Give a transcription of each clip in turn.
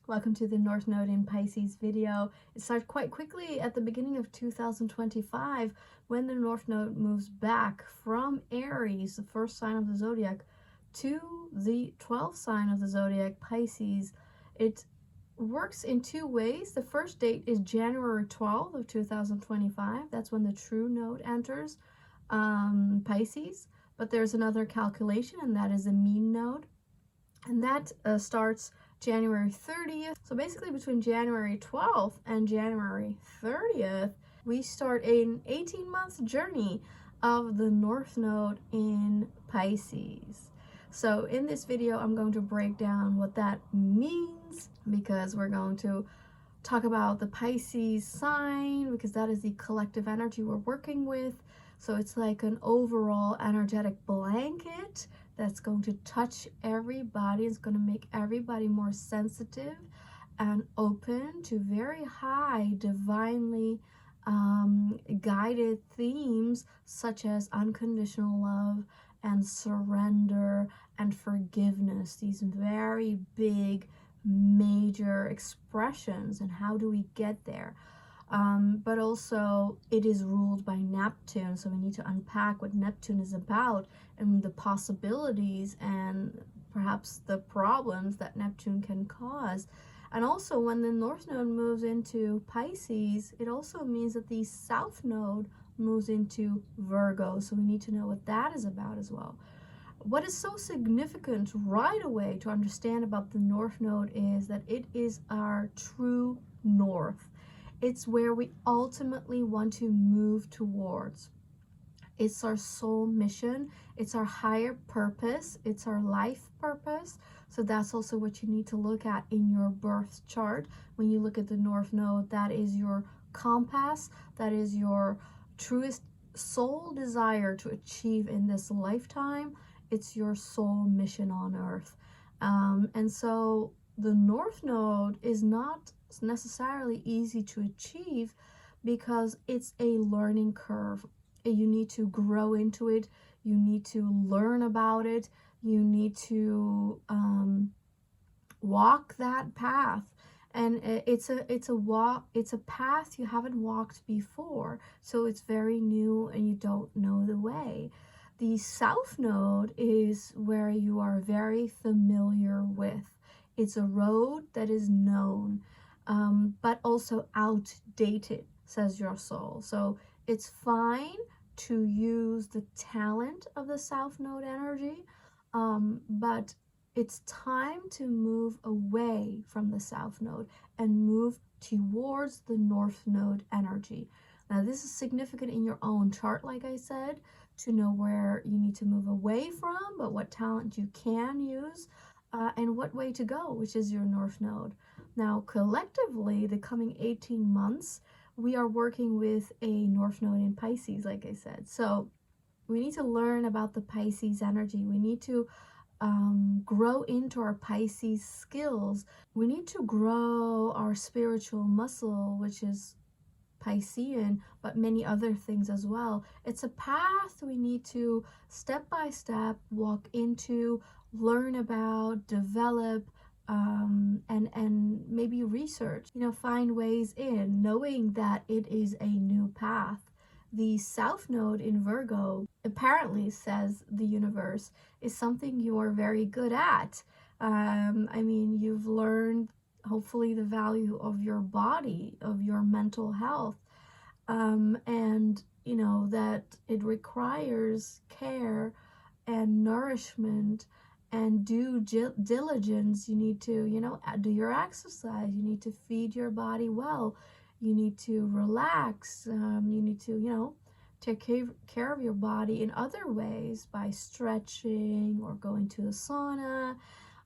Welcome to the North Node in Pisces video. It started quite quickly at the beginning of 2025 when the North Node moves back from Aries, the first sign of the zodiac, to the 12th sign of the zodiac, Pisces. It works in two ways. The first date is January 12th of 2025. That's when the true node enters Pisces. But there's another calculation, and that is a mean node. And that starts January 30th. So basically between January 12th and January 30th, we start an 18-month journey of the North Node in Pisces. So in this video, I'm going to break down what that means, because we're going to talk about the Pisces sign, because that is the collective energy we're working with. So it's like an overall energetic blanket that's going to touch everybody. It's going to make everybody more sensitive and open to very high, divinely guided themes such as unconditional love and surrender and forgiveness. These very big, major expressions. And how do we get there? But also it is ruled by Neptune, so we need to unpack what Neptune is about and the possibilities and perhaps the problems that Neptune can cause. And also when the North Node moves into Pisces, it also means that the South Node moves into Virgo, so we need to know what that is about as well. What is so significant right away to understand about the North Node is that it is our true north. It's where we ultimately want to move towards. It's our soul mission. It's our higher purpose. It's our life purpose. So that's also what you need to look at in your birth chart. When you look at the North Node, that is your compass. That is your truest soul desire to achieve in this lifetime. It's your soul mission on Earth. And so the North Node is not necessarily easy to achieve because it's a learning curve. You need to grow into it. You need to learn about it. You need to walk that path. And it's a path you haven't walked before. So it's very new and you don't know the way. The South Node is where you are very familiar with. It's a road that is known, but also outdated, says your soul. So it's fine to use the talent of the South Node energy, but it's time to move away from the South Node and move towards the North Node energy. Now, this is significant in your own chart, like I said, to know where you need to move away from, but what talent you can use, and what way to go, which is your North Node. Now, collectively, the coming 18 months, we are working with a North Node in Pisces, like I said. So we need to learn about the Pisces energy. We need to grow into our Pisces skills. We need to grow our spiritual muscle, which is Piscean, but many other things as well. It's a path we need to step by step walk into, learn about, develop, and maybe research, find ways in, knowing that it is a new path. The South Node in Virgo, apparently, says the universe, is something you are very good at. I mean, you've learned hopefully the value of your body, of your mental health, and that it requires care and nourishment and due diligence. You need to do your exercise. You need to feed your body well. You need to relax. You need to take care of your body in other ways, by stretching or going to a sauna,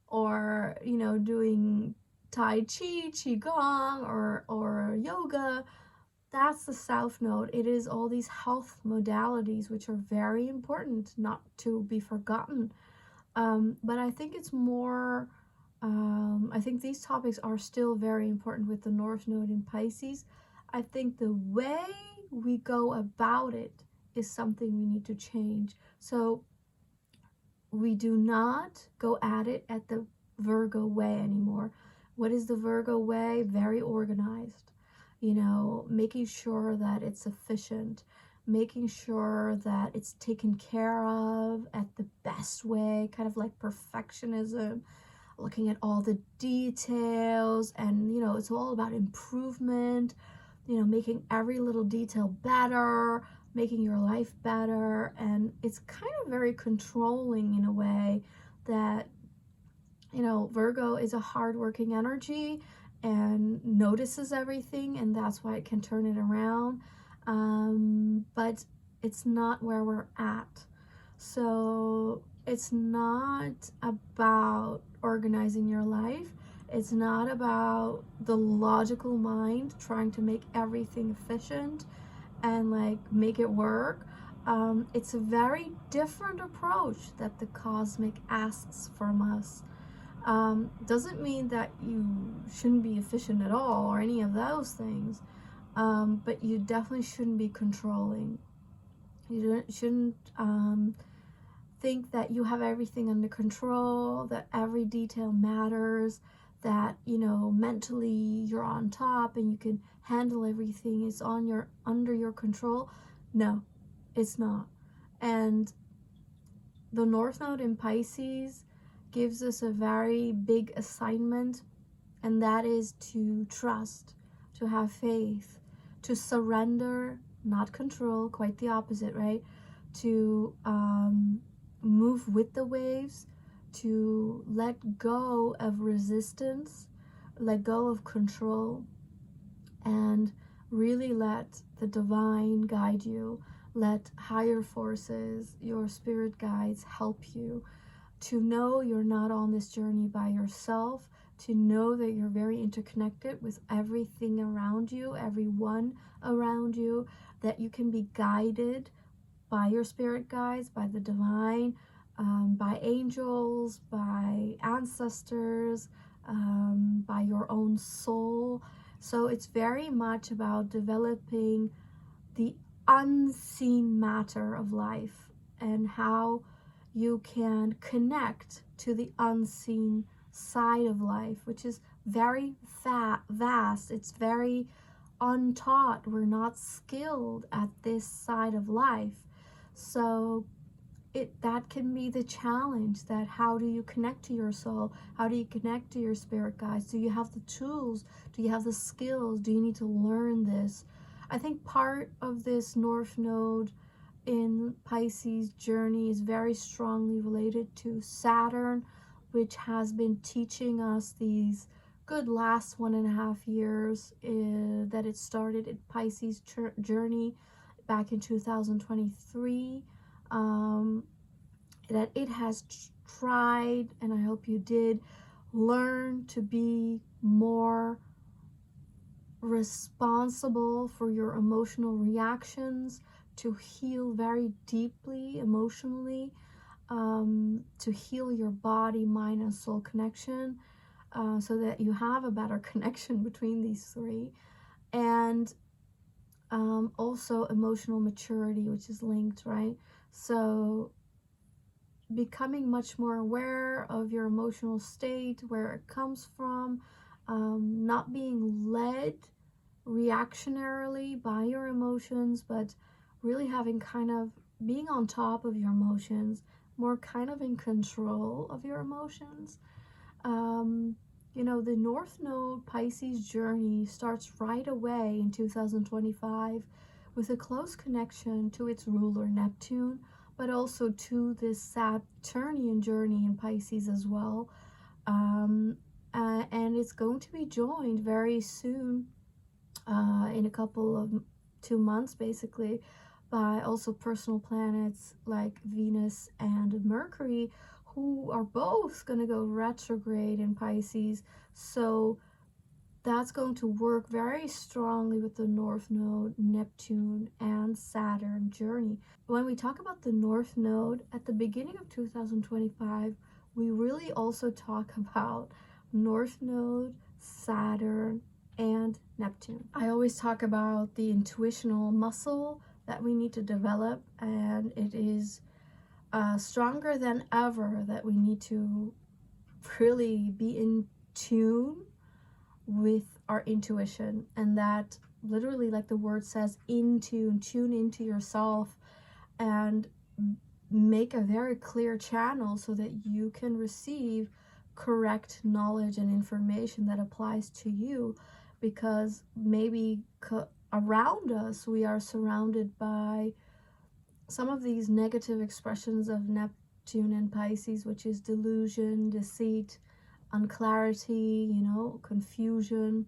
or doing Tai Chi, Qigong, or yoga. That's the South Node. It is all these health modalities which are very important, not to be forgotten. But I think it's more, I think these topics are still very important with the North Node in Pisces. I think the way we go about it is something we need to change. So we do not go at it at the Virgo way anymore. What is the Virgo way? Very organized, you know, making sure that it's efficient, making sure that it's taken care of at the best way, kind of like perfectionism, looking at all the details, and, you know, it's all about improvement, you know, making every little detail better, making your life better. And it's kind of very controlling in a way that, you know, Virgo is a hardworking energy and notices everything, and that's why it can turn it around. But it's not where we're at. So it's not about organizing your life. It's not about the logical mind trying to make everything efficient and like make it work. It's a very different approach that the cosmic asks from us. Doesn't mean that you shouldn't be efficient at all or any of those things, but you definitely shouldn't be controlling. You shouldn't think that you have everything under control, that every detail matters, that, you know, mentally you're on top and you can handle everything, it's under your control. No, it's not. And the North Node in Pisces gives us a very big assignment, and that is to trust, to have faith, to surrender, not control, quite the opposite, right? To move with the waves, to let go of resistance, let go of control, and really let the divine guide you. Let higher forces, your spirit guides, help you to know you're not on this journey by yourself, to know that you're very interconnected with everything around you, everyone around you, that you can be guided by your spirit guides, by the divine, by angels, by ancestors, by your own soul. So it's very much about developing the unseen matter of life and how you can connect to the unseen side of life, which is very vast. It's very untaught. We're not skilled at this side of life. So that can be the challenge, that how do you connect to your soul? How do you connect to your spirit guides? Do you have the tools? Do you have the skills? Do you need to learn this? I think part of this North Node in Pisces journey is very strongly related to Saturn, which has been teaching us these good last 1.5 years that it started in Pisces journey back in 2023, that it has tried, and I hope you did, learn to be more responsible for your emotional reactions, to heal very deeply emotionally, to heal your body, mind, and soul connection, so that you have a better connection between these three. And also emotional maturity, which is linked, right? So becoming much more aware of your emotional state, where it comes from, not being led reactionarily by your emotions, but really having kind of being on top of your emotions, more kind of in control of your emotions. You know, the North Node Pisces journey starts right away in 2025 with a close connection to its ruler Neptune, but also to this Saturnian journey in Pisces as well. And it's going to be joined very soon, in a couple of 2 months basically, by also personal planets like Venus and Mercury, who are both going to go retrograde in Pisces. So that's going to work very strongly with the North Node, Neptune, and Saturn journey. When we talk about the North Node at the beginning of 2025, we really also talk about North Node, Saturn, and Neptune. I always talk about the intuitional muscle that we need to develop, and it is stronger than ever that we need to really be in tune with our intuition, and that literally, like the word says, in tune into yourself, and make a very clear channel so that you can receive correct knowledge and information that applies to you. Because maybe around us we are surrounded by some of these negative expressions of Neptune and Pisces, which is delusion, deceit, unclarity, you know, confusion,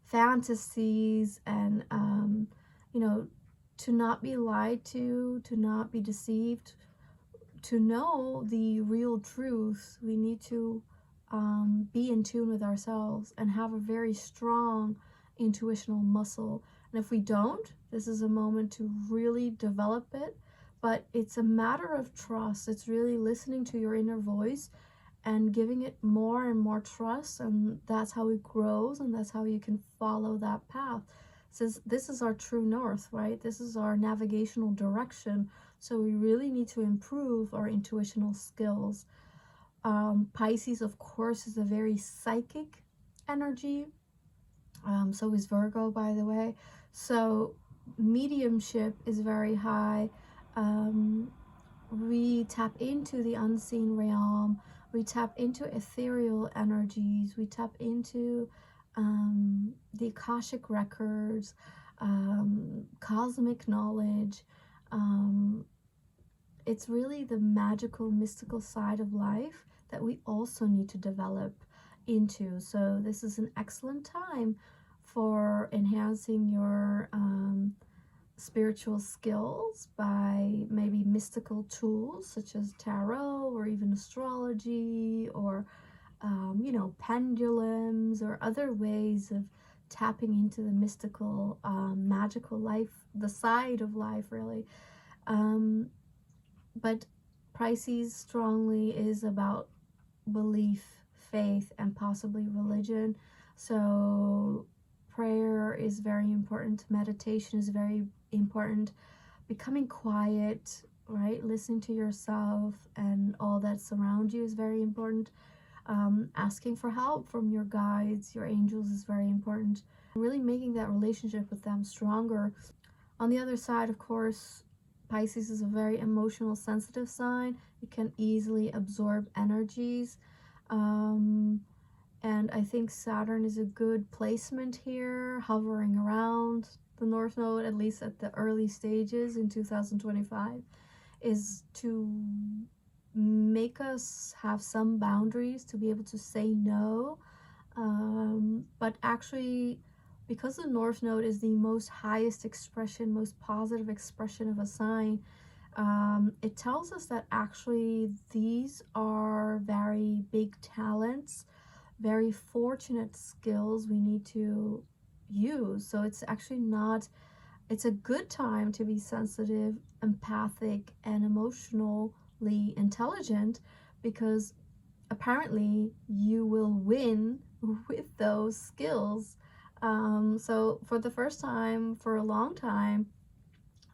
fantasies, and you know, to not be lied to not be deceived. To know the real truth, we need to be in tune with ourselves and have a very strong intuitional muscle. And if we don't, this is a moment to really develop it. But it's a matter of trust. It's really listening to your inner voice and giving it more and more trust, and that's how it grows, and that's how you can follow that path. Since this is our true north, right? This is our navigational direction. So we really need to improve our intuitional skills. Pisces, of course, is a very psychic energy. So is Virgo, by the way. So mediumship is very high. We tap into the unseen realm. We tap into ethereal energies. We tap into the Akashic records, cosmic knowledge. It's really the magical, mystical side of life that we also need to develop into. So this is an excellent time for enhancing your spiritual skills by maybe mystical tools such as tarot or even astrology, or you know, pendulums, or other ways of tapping into the mystical, magical life, the side of life, really. But Pisces strongly is about belief, faith, and possibly religion. So prayer is very important. Meditation is very important. Becoming quiet, right? Listening to yourself and all that's around you is very important. Asking for help from your guides, your angels, is very important. Really making that relationship with them stronger. On the other side, of course, Pisces is a very emotional, sensitive sign. It can easily absorb energies. And I think Saturn is a good placement here, hovering around the North Node, at least at the early stages in 2025, is to make us have some boundaries, to be able to say no. But actually, because the North Node is the most highest expression, most positive expression of a sign, it tells us that actually these are very big talents, very fortunate skills we need to use. So it's actually not, it's a good time to be sensitive, empathic, and emotionally intelligent, because apparently you will win with those skills. So for the first time for a long time,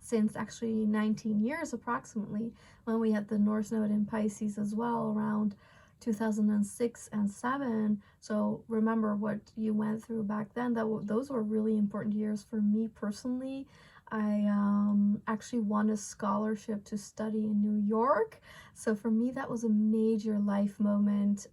since actually 19 years approximately, when we had the North Node in Pisces as well, around 2006 and 7. So remember what you went through back then. Those were really important years for me personally. I actually won a scholarship to study in New York. So for me, that was a major life moment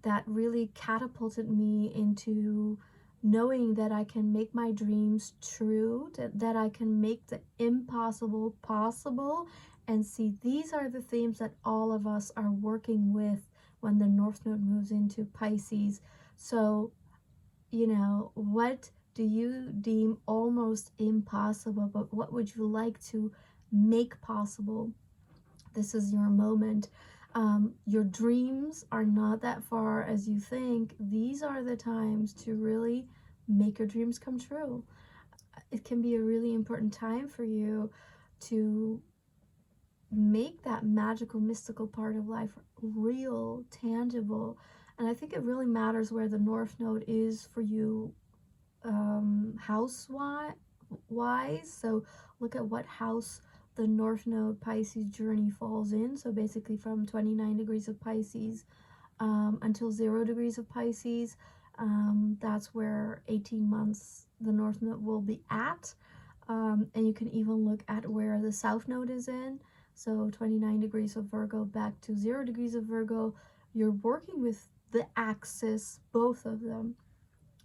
that really catapulted me into knowing that I can make my dreams true, that I can make the impossible possible. And see, these are the themes that all of us are working with when the North Node moves into Pisces. So, you know, what do you deem almost impossible, but what would you like to make possible? This is your moment. Your dreams are not that far as you think. These are the times to really make your dreams come true. It can be a really important time for you to make that magical, mystical part of life real, tangible. And I think it really matters where the North Node is for you, house-wise. So look at what house the North Node Pisces journey falls in. So basically from 29 degrees of Pisces until 0 degrees of Pisces. That's where 18 months the North Node will be at. And you can even look at where the South Node is in. So 29 degrees of Virgo back to 0 degrees of Virgo. You're working with the axis, both of them.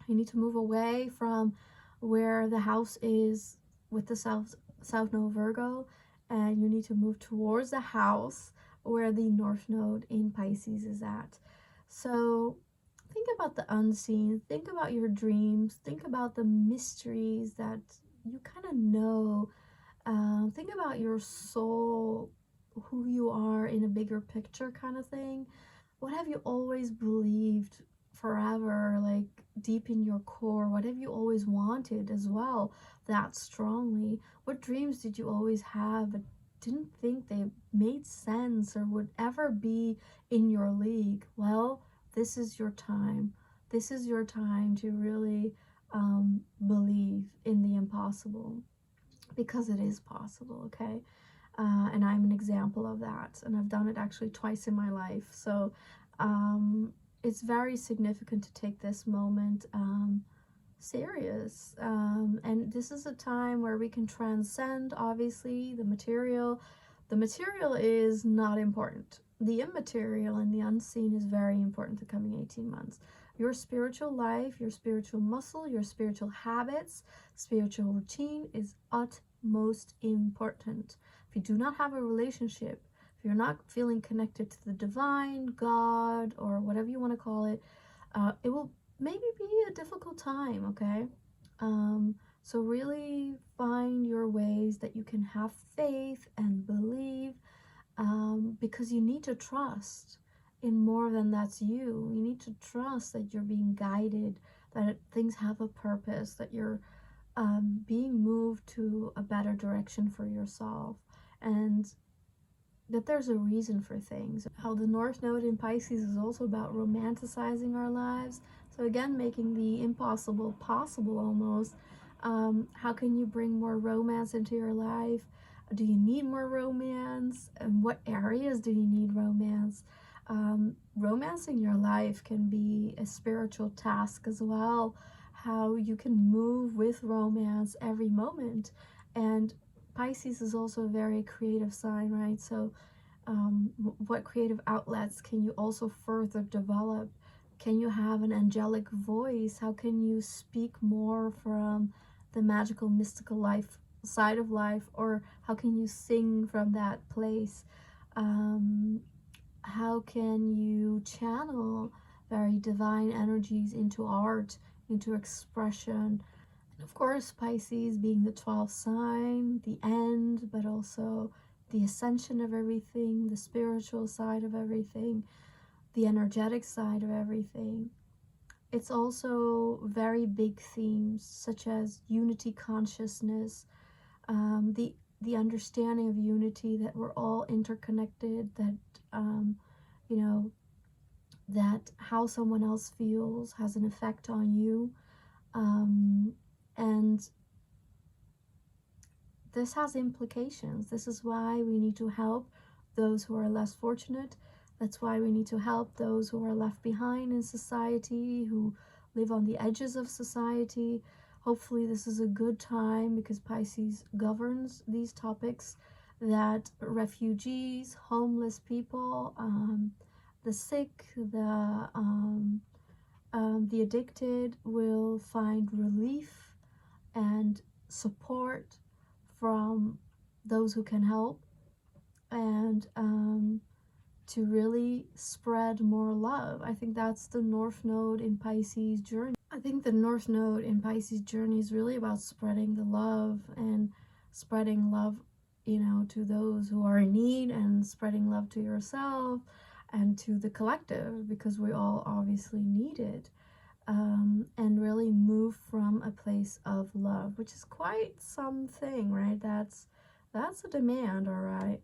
You need to move away from where the house is with the South Node Virgo, and you need to move towards the house where the North Node in Pisces is at. So think about the unseen, think about your dreams, think about the mysteries that you kind of know. Think about your soul, who you are in a bigger picture kind of thing. What have you always believed forever, like deep in your core? What have you always wanted as well, that strongly? What dreams did you always have but didn't think they made sense or would ever be in your league? Well, this is your time. This is your time to really believe in the impossible, because it is possible, okay? And I'm an example of that, and I've done it actually twice in my life. So it's very significant to take this moment serious, and this is a time where we can transcend, obviously, the material. The material is not important. The immaterial and the unseen is very important the coming 18 months. Your spiritual life, your spiritual muscle, your spiritual habits, spiritual routine is utmost important. If you do not have a relationship, if you're not feeling connected to the divine, God, or whatever you want to call it, it will maybe be a difficult time, okay? So really find your ways that you can have faith and believe, because you need to trust in more than that's you. You need to trust that you're being guided, that things have a purpose, that you're being moved to a better direction for yourself, and that there's a reason for things. How the North Node in Pisces is also about romanticizing our lives. So again, making the impossible possible almost. How can you bring more romance into your life? Do you need more romance? And what areas do you need romance? Romancing your life can be a spiritual task as well. How you can move with romance every moment. And Pisces is also a very creative sign, right? So what creative outlets can you also further develop? Can you have an angelic voice? How can you speak more from the magical, mystical life side of life? Or how can you sing from that place? How can you channel very divine energies into art, into expression? And of course, Pisces being the 12th sign, the end, but also the ascension of everything, the spiritual side of everything, the energetic side of everything. It's also very big themes such as unity consciousness, the understanding of unity, that we're all interconnected, that you know, that how someone else feels has an effect on you, and this has implications. This is why we need to help those who are less fortunate. That's why we need to help those who are left behind in society, who live on the edges of society. Hopefully this is a good time, because Pisces governs these topics, that refugees, homeless people, the sick, the addicted will find relief and support from those who can help, and to really spread more love. I think that's the North Node in Pisces journey. I think the North Node in Pisces journey is really about spreading the love, and spreading love, you know, to those who are in need, and spreading love to yourself and to the collective, because we all obviously need it. And really move from a place of love, which is quite something, right? That's a demand, all right?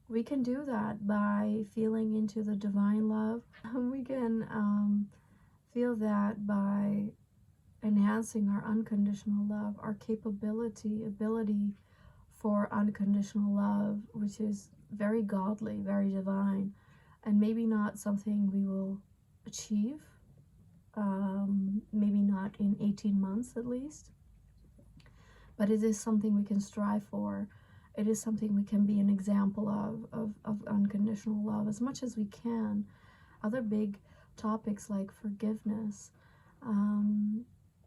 We can do that by feeling into the divine love. We can feel that by enhancing our unconditional love, our ability for unconditional love, which is very godly, very divine. and maybe not something we will achieve, maybe not in 18 months at least, but it is something we can strive for. It is something we can be an example of unconditional love as much as we can. Other big topics like forgiveness,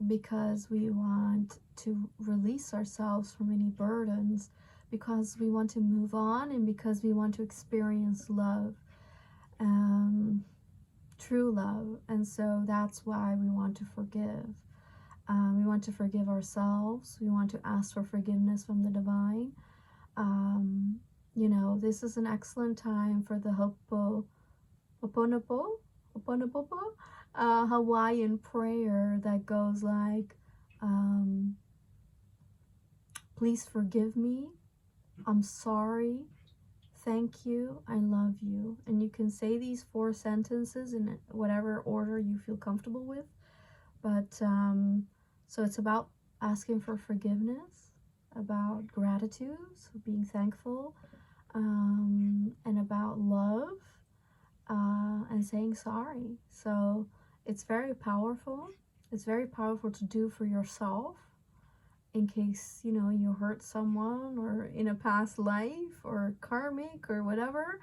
because we want to release ourselves from any burdens, because we want to move on, and because we want to experience love, true love. And so that's why we want to forgive. We want to forgive ourselves. We want to ask for forgiveness from the divine. You know, this is an excellent time for the Ho'oponopono, Hawaiian prayer that goes like, please forgive me, I'm sorry, thank you, I love you. And you can say these 4 sentences in whatever order you feel comfortable with. But so it's about asking for forgiveness, about gratitude, so being thankful, and about love, and saying sorry. So it's very powerful. It's very powerful to do for yourself, in case, you know, you hurt someone, or in a past life, or karmic, or whatever,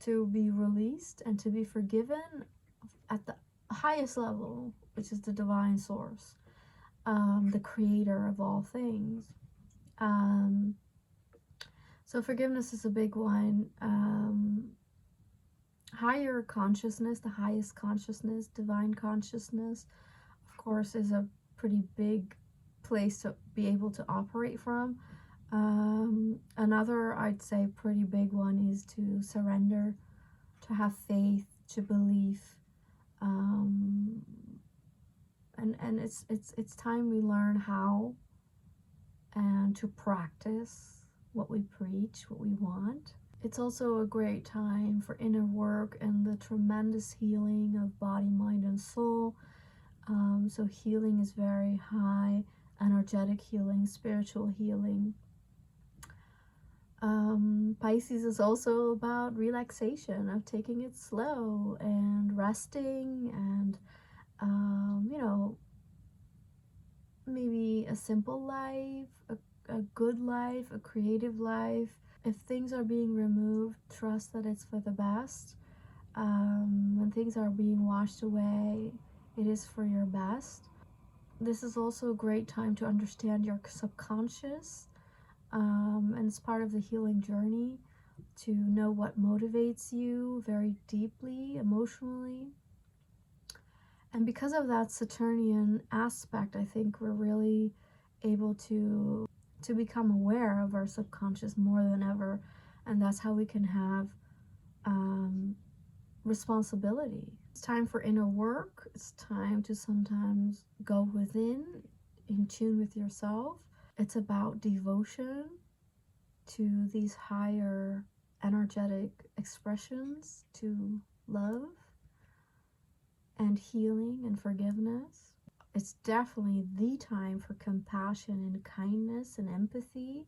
to be released and to be forgiven at the highest level, which is the divine source, the creator of all things. So forgiveness is a big one. Higher consciousness, the highest consciousness, divine consciousness, of course, is a pretty big place to be able to operate from. Another, I'd say, pretty big one is to surrender, to have faith, to believe. And it's time we learn how, and to practice what we preach, what we want. It's also a great time for inner work and the tremendous healing of body, mind, and soul. So healing is very high, energetic healing, spiritual healing. Pisces is also about relaxation, of taking it slow and resting, and you know, maybe a simple life, a good life, a creative life. If things are being removed, trust that it's for the best. When things are being washed away, it is for your best. This is also a great time to understand your subconscious, and it's part of the healing journey to know what motivates you very deeply, emotionally. And because of that Saturnian aspect, I think we're really able to become aware of our subconscious more than ever. And that's how we can have responsibility. It's time for inner work. It's time to sometimes go within, in tune with yourself. It's about devotion to these higher energetic expressions, to love and healing and forgiveness. It's definitely the time for compassion and kindness and empathy.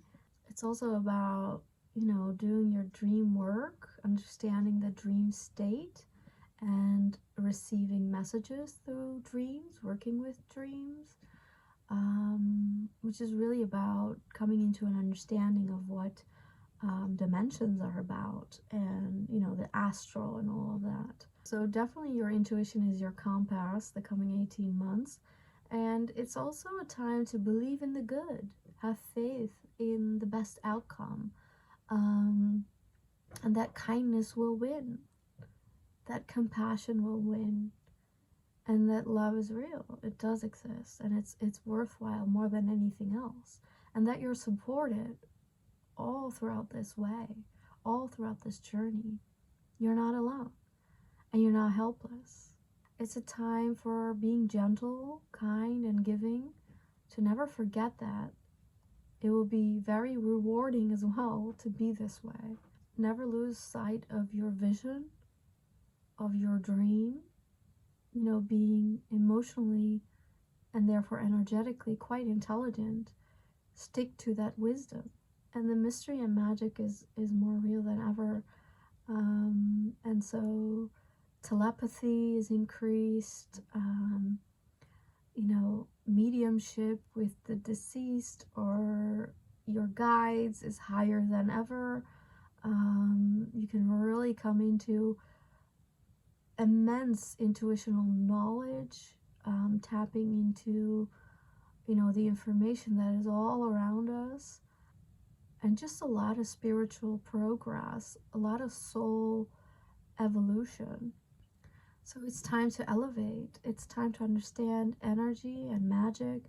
It's also about, you know, doing your dream work, understanding the dream state, and receiving messages through dreams, working with dreams, which is really about coming into an understanding of what dimensions are about, and, you know, the astral and all of that. So definitely your intuition is your compass the coming 18 months. And it's also a time to believe in the good, have faith in the best outcome, and that kindness will win, that compassion will win, and that love is real. It does exist, and it's worthwhile more than anything else, and that you're supported all throughout this way, all throughout this journey. You're not alone, and you're not helpless. It's a time for being gentle, kind, and giving, to never forget that. It will be very rewarding as well to be this way. Never lose sight of your vision, of your dream, you know, being emotionally and therefore energetically quite intelligent. Stick to that wisdom. And the mystery and magic is more real than ever. And so telepathy is increased, mediumship with the deceased or your guides is higher than ever. You can really come into immense intuitional knowledge, tapping into, the information that is all around us, and just a lot of spiritual progress, a lot of soul evolution. So it's time to elevate. It's time to understand energy and magic,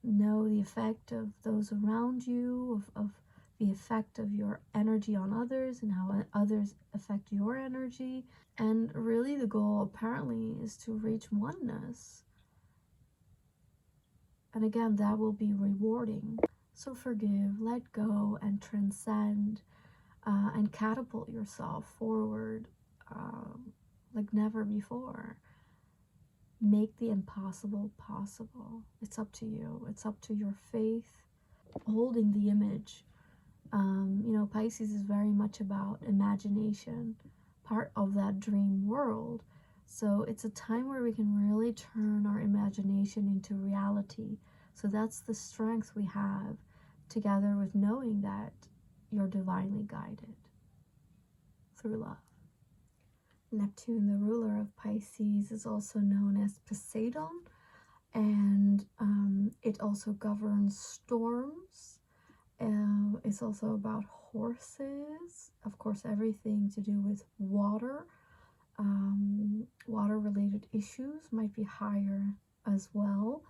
know the effect of those around you, of the effect of your energy on others and how others affect your energy. And really the goal apparently is to reach oneness. And again, that will be rewarding. So forgive, let go, and transcend, and catapult yourself forward like never before. Make the impossible possible. It's up to you. It's up to your faith. Holding the image. Pisces is very much about imagination, part of that dream world. So it's a time where we can really turn our imagination into reality. So that's the strength we have, together with knowing that you're divinely guided through love. Neptune, the ruler of Pisces, is also known as Poseidon, and it also governs storms. It's also about horses, of course, everything to do with water. Water-related issues might be higher as well.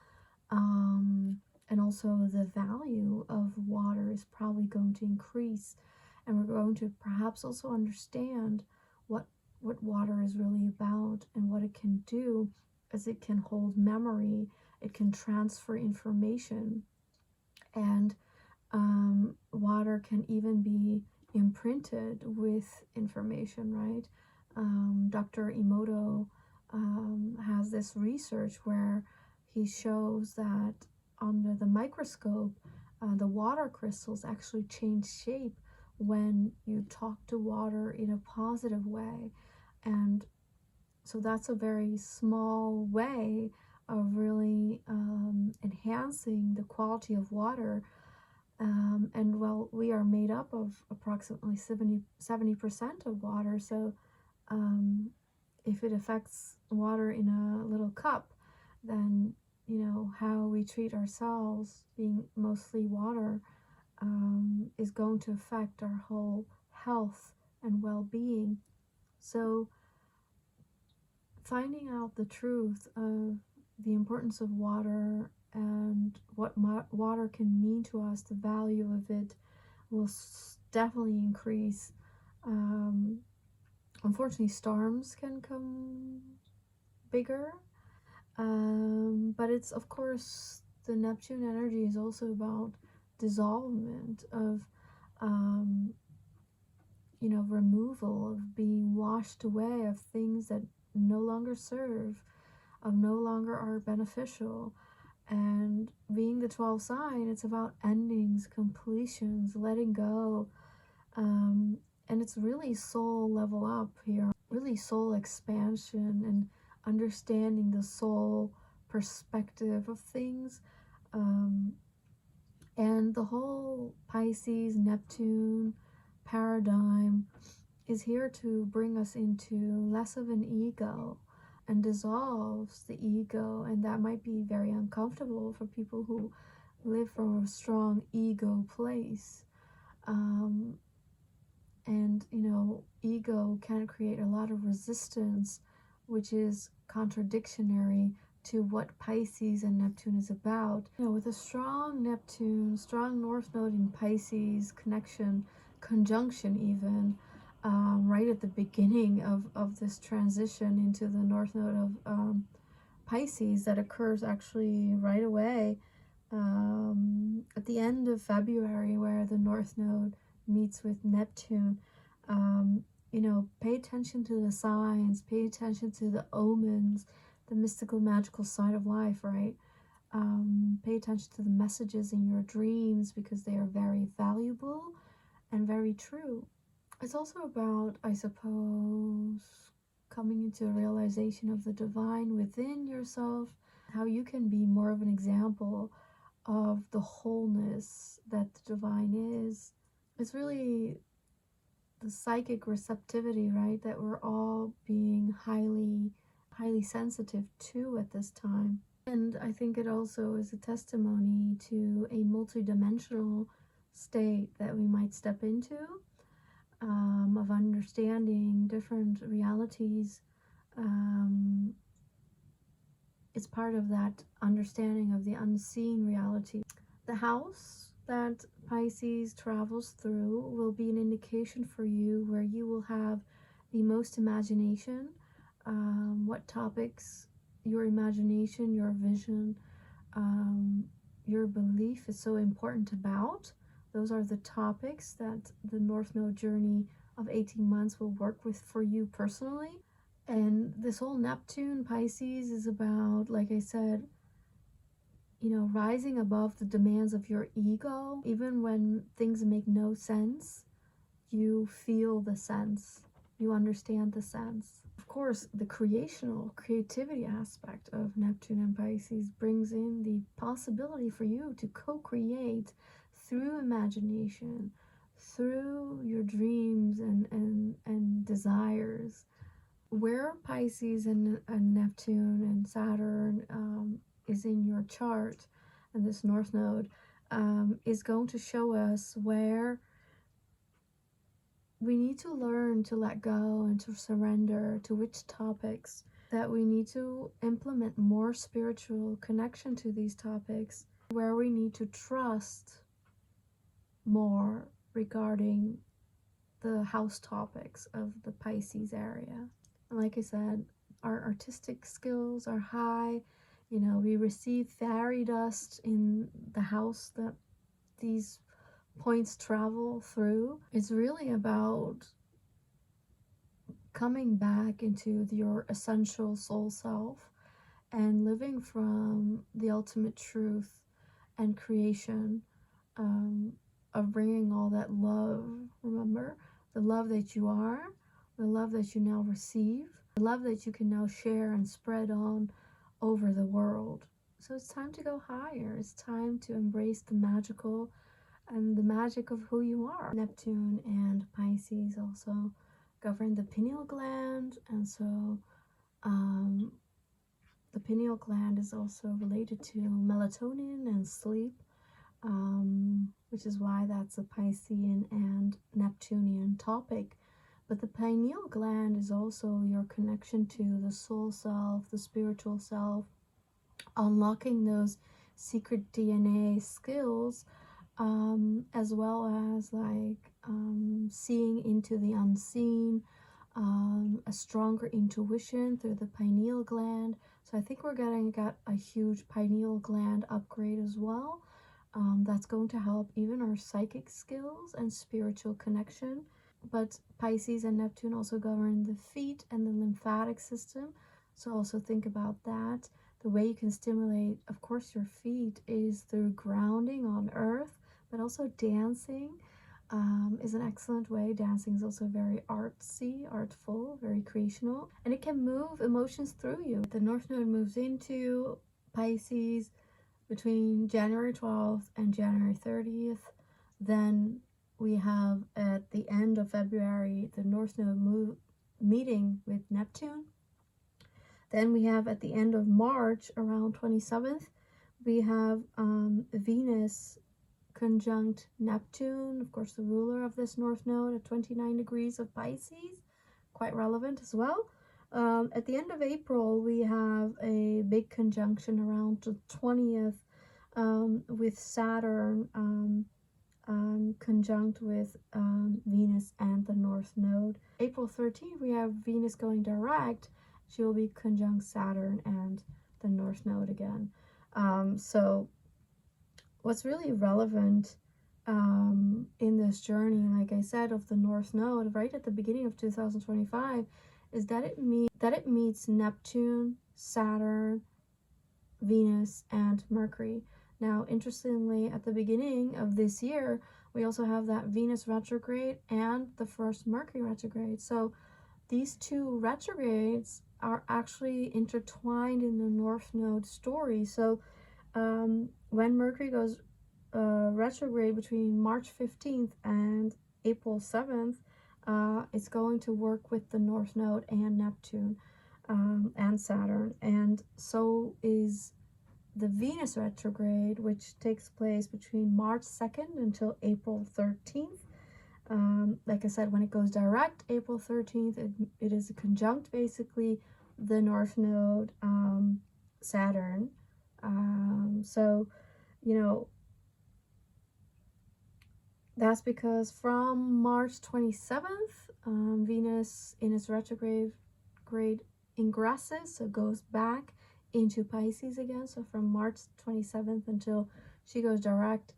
And also the value of water is probably going to increase. And we're going to perhaps also understand what water is really about and what it can do, as it can hold memory, it can transfer information, and water can even be imprinted with information, right? Dr. Emoto has this research where he shows that under the microscope, the water crystals actually change shape when you talk to water in a positive way. And so that's a very small way of really enhancing the quality of water. And well, we are made up of approximately 70% of water. So if it affects water in a little cup, then how we treat ourselves, being mostly water, is going to affect our whole health and well-being. So finding out the truth of the importance of water and what water can mean to us, the value of it, will definitely increase. Unfortunately, storms can come bigger, but it's, of course, the Neptune energy is also about dissolvement of removal, of being washed away, of things that no longer serve, of no longer are beneficial. And being the 12 sign, it's about endings, completions, letting go. And it's really soul level up here, really soul expansion and understanding the soul perspective of things. And the whole Pisces, Neptune paradigm is here to bring us into less of an ego and dissolves the ego. And that might be very uncomfortable for people who live from a strong ego place. And ego can create a lot of resistance, which is contradictory to what Pisces and Neptune is about. With a strong Neptune, strong North Node in Pisces connection, conjunction even, right at the beginning of this transition into the North Node of Pisces, that occurs actually right away at the end of February, where the North Node meets with Neptune. Pay attention to the signs, pay attention to the omens, the mystical, magical side of life, right? Pay attention to the messages in your dreams, because they are very valuable and very true. It's also about, I suppose, coming into a realization of the divine within yourself, how you can be more of an example of the wholeness that the divine is. It's really the psychic receptivity, right, that we're all being highly sensitive to at this time. And I think it also is a testimony to a multidimensional state that we might step into, of understanding different realities. It's part of that understanding of the unseen reality. The house that Pisces travels through will be an indication for you where you will have the most imagination, what topics your imagination, your vision, your belief is so important about. Those are the topics that the North Node journey of 18 months will work with for you personally. And this whole Neptune Pisces is about, like I said, you know, rising above the demands of your ego. Even when things make no sense, you feel the sense, you understand the sense. Of course, the creativity aspect of Neptune and Pisces brings in the possibility for you to co-create through imagination, through your dreams and desires. Where Pisces and Neptune and Saturn is in your chart, and this North Node is going to show us where we need to learn to let go and to surrender, to which topics that we need to implement more spiritual connection to these topics, where we need to trust more regarding the house topics of the Pisces area. And like I said, our artistic skills are high. You know, we receive fairy dust in the house that these points travel through. It's really about coming back into your essential soul self and living from the ultimate truth and creation, of bringing all that love. Remember, the love that you are, the love that you now receive, the love that you can now share and spread on over the world. So it's time to go higher. It's time to embrace the magical and the magic of who you are. Neptune and Pisces also govern the pineal gland, and so the pineal gland is also related to melatonin and sleep, which is why that's a Piscean and Neptunian topic. But the pineal gland is also your connection to the soul self, the spiritual self, unlocking those secret DNA skills, as well as like seeing into the unseen, a stronger intuition through the pineal gland. So I think we're got a huge pineal gland upgrade as well. That's going to help even our psychic skills and spiritual connection. But Pisces and Neptune also govern the feet and the lymphatic system. So also think about that. The way you can stimulate, of course, your feet is through grounding on earth, but also dancing is an excellent way. Dancing is also very artsy, artful, very creational, and it can move emotions through you. The North Node moves into Pisces between January 12th and January 30th. Then we have at the end of February the North Node meeting with Neptune. Then we have at the end of March, around 27th, we have Venus conjunct Neptune, of course the ruler of this North Node, at 29 degrees of Pisces, quite relevant as well. At the end of April, we have a big conjunction around the 20th, with Saturn conjunct with Venus and the North Node. April 13th, we have Venus going direct. She will be conjunct Saturn and the North Node again. So what's really relevant in this journey, like I said, of the North Node, right at the beginning of 2025, is that it meets Neptune, Saturn, Venus, and Mercury. Now, interestingly, at the beginning of this year, we also have that Venus retrograde and the first Mercury retrograde. So these two retrogrades are actually intertwined in the North Node story. So when Mercury goes retrograde between March 15th and April 7th, it's going to work with the North Node and Neptune and Saturn. And so is the Venus retrograde, which takes place between March 2nd until April 13th. Like I said, when it goes direct, April 13th, it is a conjunct, basically, the North Node, Saturn. So, you know, that's because from March 27th, Venus in its retrograde ingresses, so goes back into Pisces again. So from March 27th until she goes direct,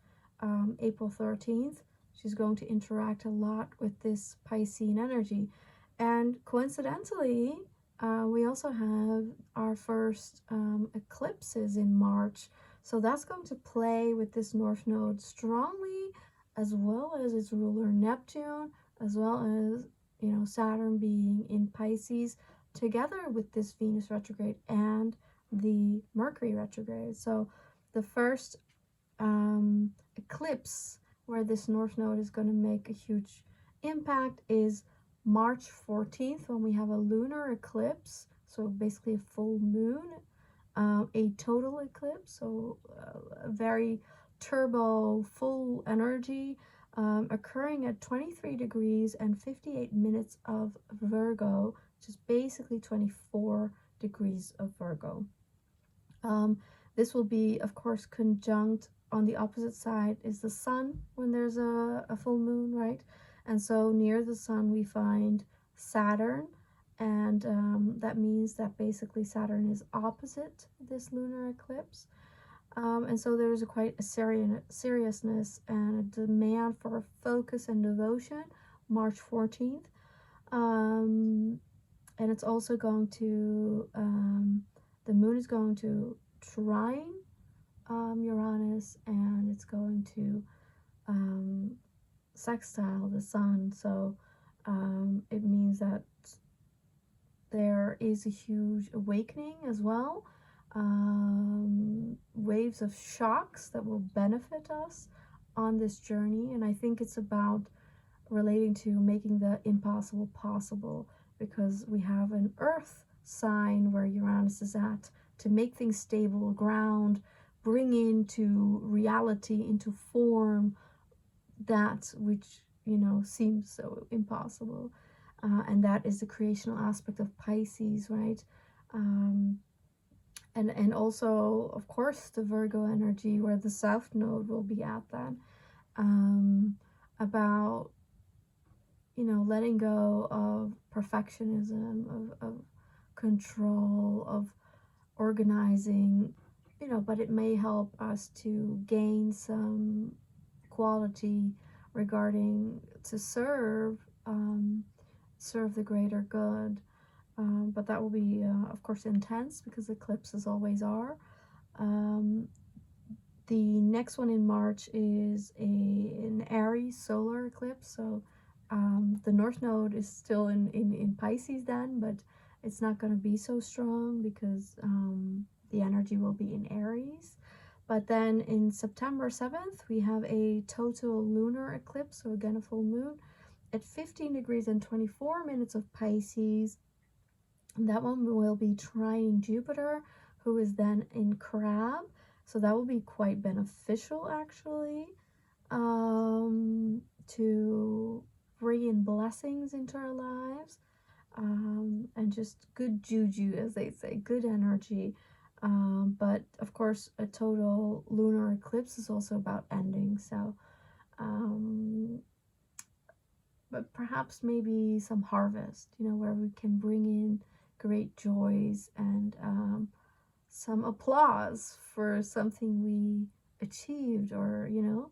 April 13th, she's going to interact a lot with this Piscean energy. And coincidentally, we also have our first eclipses in March. So that's going to play with this North Node strongly, as well as its ruler Neptune, as well as, you know, Saturn being in Pisces, together with this Venus retrograde and the Mercury retrograde. So the first eclipse where this North Node is going to make a huge impact is March 14th, when we have a lunar eclipse, so basically a full moon, a total eclipse, so a very turbo full energy, occurring at 23 degrees and 58 minutes of Virgo, which is basically 24 degrees of Virgo. This will be, of course, conjunct on the opposite side is the sun when there's a full moon, right? And so near the sun we find Saturn, and that means that basically Saturn is opposite this lunar eclipse. And so there's quite a seriousness and a demand for focus and devotion, March 14th. And it's also going to, the moon is going to trine Uranus, and it's going to sextile the sun. So it means that there is a huge awakening as well. Waves of shocks that will benefit us on this journey. And I think it's about relating to making the impossible possible, because we have an earth sign where Uranus is at, to make things stable, ground, bring into reality, into form, that which, you know, seems so impossible. And that is the creational aspect of Pisces, right? And also, of course, the Virgo energy, where the South Node will be at that, about, you know, letting go of perfectionism, of control, of organizing, you know, but it may help us to gain some quality regarding to serve the greater good. But that will be, of course, intense, because eclipses always are. The next one in March is an Aries solar eclipse. So the North Node is still in Pisces then, but it's not going to be so strong, because the energy will be in Aries. But then in September 7th, we have a total lunar eclipse, so again a full moon, at 15 degrees and 24 minutes of Pisces. And that one will be trining Jupiter, who is then in Crab. So that will be quite beneficial, actually, to bring in blessings into our lives, and just good juju, as they say, good energy. But of course, a total lunar eclipse is also about ending. So, but perhaps maybe some harvest, you know, where we can bring in great joys and some applause for something we achieved, or, you know,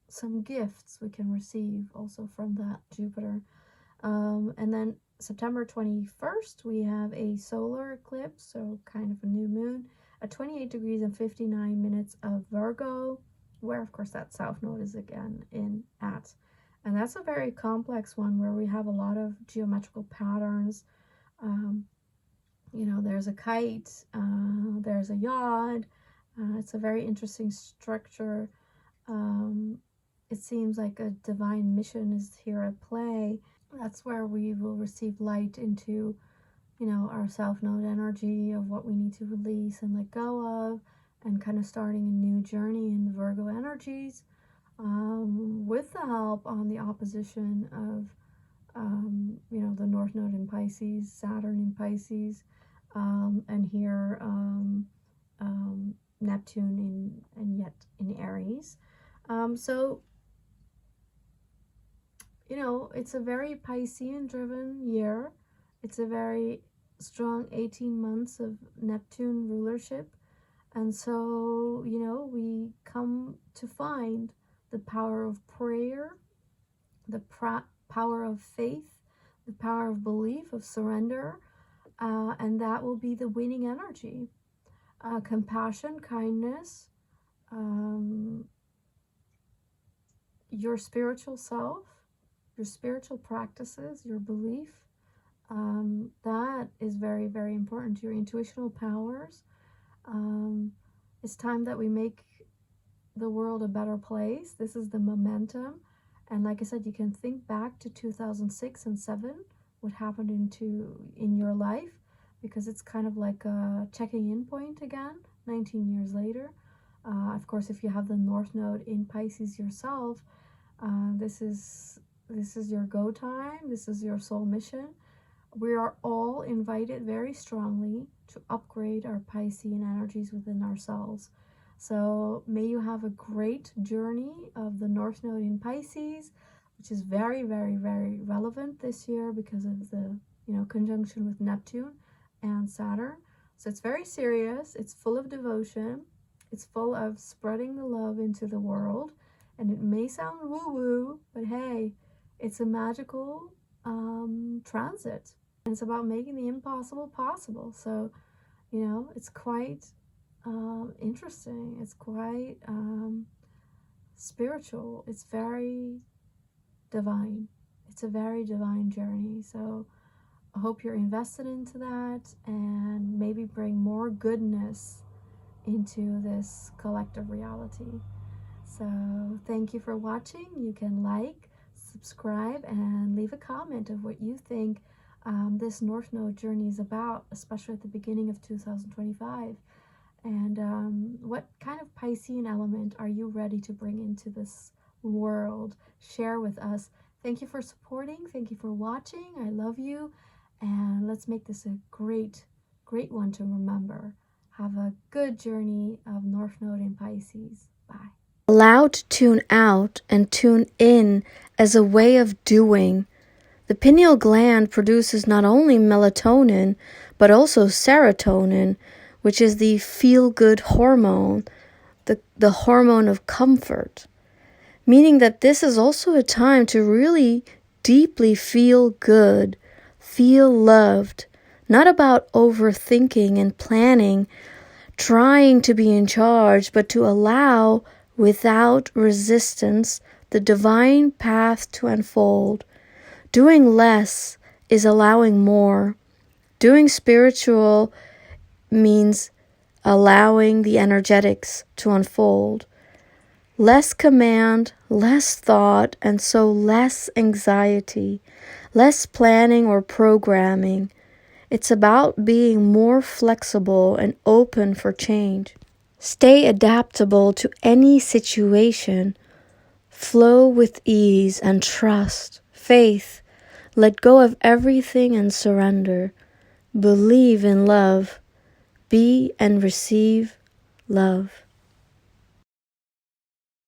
some gifts we can receive also from that Jupiter. And then September 21st, we have a solar eclipse, so kind of a new moon, at 28 degrees and 59 minutes of Virgo. where of course that south node is again in at. And that's a very complex one where we have a lot of geometrical patterns. You know, there's a kite, there's a yacht. It's a very interesting structure. It seems like a divine mission is here at play. That's where we will receive light into, you know, our south node energy of what we need to release and let go of, and kind of starting a new journey in the Virgo energies, with the help on the opposition of, you know, the North Node in Pisces, Saturn in Pisces, and here Neptune in Aries. So, you know, it's a very Piscean driven year. It's a very strong 18 months of Neptune rulership. And so, you know, we come to find the power of prayer, the power of faith, the power of belief, of surrender, and that will be the winning energy. Compassion, kindness, your spiritual self, your spiritual practices, your belief, that is very, very important. Your intuitional powers. It's time that we make the world a better place. This is the momentum. And like I said, you can think back to 2006 and 7, what happened in your life, because it's kind of like a checking in point again, 19 years later. Of course, if you have the North Node in Pisces yourself, this is your go time. This is your soul mission. We are all invited very strongly to upgrade our Piscean energies within ourselves. So may you have a great journey of the North Node in Pisces, which is very, very, very relevant this year because of the, you know, conjunction with Neptune and Saturn. So it's very serious. It's full of devotion. It's full of spreading the love into the world. And it may sound woo-woo, but hey, it's a magical transit. And it's about making the impossible possible. So, you know, it's quite interesting. It's quite spiritual. It's very divine. It's a very divine journey. So I hope you're invested into that and maybe bring more goodness into this collective reality. So thank you for watching. You can like, subscribe, and leave a comment of what you think this North Node journey is about, especially at the beginning of 2025. And what kind of Piscean element are you ready to bring into this world? Share with us. Thank you for supporting. Thank you for watching. I love you. And let's make this a great, great one to remember. Have a good journey of North Node in Pisces. Bye. Allow to tune out and tune in as a way of doing. The pineal gland produces not only melatonin, but also serotonin, which is the feel-good hormone, the hormone of comfort. Meaning that this is also a time to really deeply feel good, feel loved, not about overthinking and planning, trying to be in charge, but to allow, without resistance, the divine path to unfold. Doing less is allowing more. Doing spiritual means allowing the energetics to unfold. Less command, less thought, and so less anxiety, less planning or programming. It's about being more flexible and open for change. Stay adaptable to any situation. Flow with ease and trust, faith. Let go of everything and surrender. Believe in love. Be and receive love.